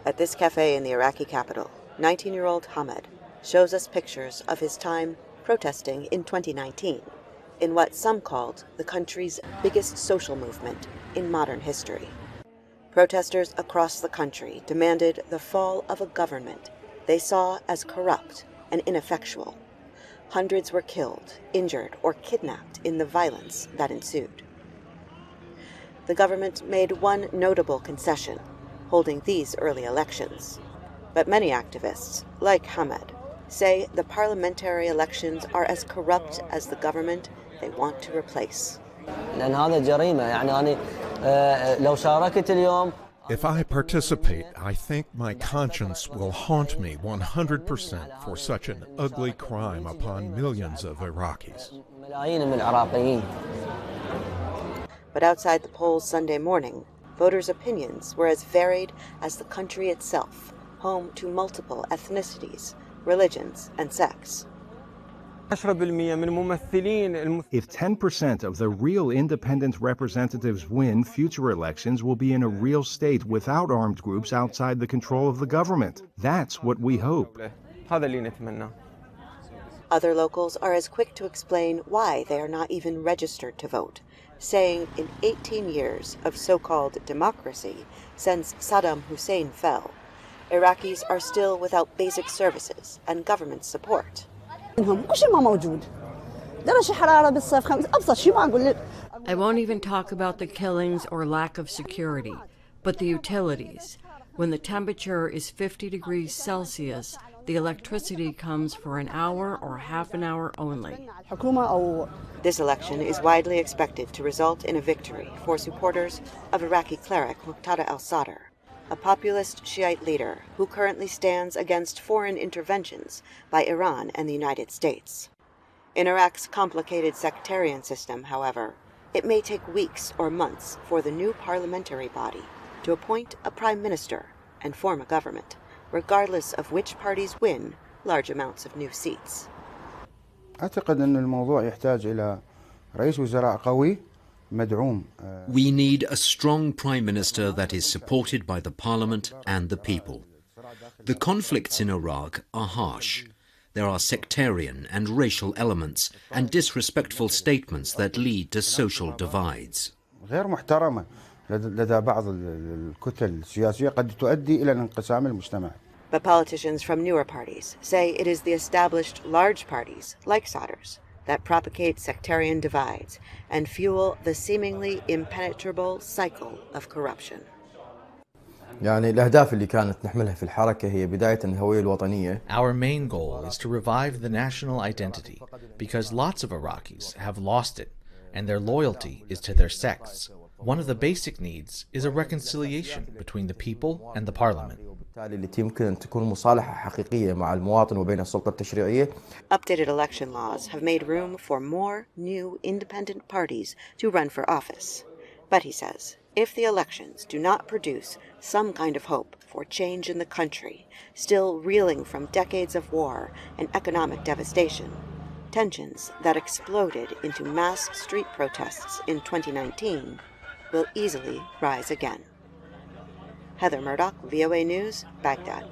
At this cafe in the Iraqi capital, 19-year-old Hamed shows us pictures of his time protesting in 2019 in what some called the country's biggest social movement in modern history. Protesters across the country demanded the fall of a government they saw as corrupt and ineffectual. Hundreds were killed, injured, or kidnapped in the violence that ensued. The government made one notable concession, holding these early elections. But many activists, like Hamed, say the parliamentary elections are as corrupt as the government they want to replace. If I participate, I think my conscience will haunt me 100% for such an ugly crime upon millions of Iraqis. But outside the polls Sunday morning, voters' opinions were as varied as the country itself, home to multiple ethnicities, religions, and sects. If 10% of the real independent representatives win, future elections will be in a real state without armed groups outside the control of the government. That's what we hope. Other locals are as quick to explain why they are not even registered to vote, saying in 18 years of so-called democracy since Saddam Hussein fell, Iraqis are still without basic services and government support. I won't even talk about the killings or lack of security, but the utilities. When the temperature is 50 degrees Celsius, the electricity comes for an hour or half an hour only. This election is widely expected to result in a victory for supporters of Iraqi cleric Muqtada al-Sadr, a populist Shiite leader who currently stands against foreign interventions by Iran and the United States. In Iraq's complicated sectarian system, however, it may take weeks or months for the new parliamentary body to appoint a prime minister and form a government, regardless of which parties win large amounts of new seats. We need a strong prime minister that is supported by the parliament and the people. The conflicts in Iraq are harsh. There are sectarian and racial elements and disrespectful statements that lead to social divides. But politicians from newer parties say it is the established large parties, like Sadr's, that propagate sectarian divides and fuel the seemingly impenetrable cycle of corruption. Our main goal is to revive the national identity because lots of Iraqis have lost it and their loyalty is to their sects. One of the basic needs is a reconciliation between the people and the parliament. Updated election laws have made room for more new independent parties to run for office. But he says, if the elections do not produce some kind of hope for change in the country, still reeling from decades of war and economic devastation, tensions that exploded into mass street protests in 2019 will easily rise again. Heather Murdock, VOA News, Baghdad.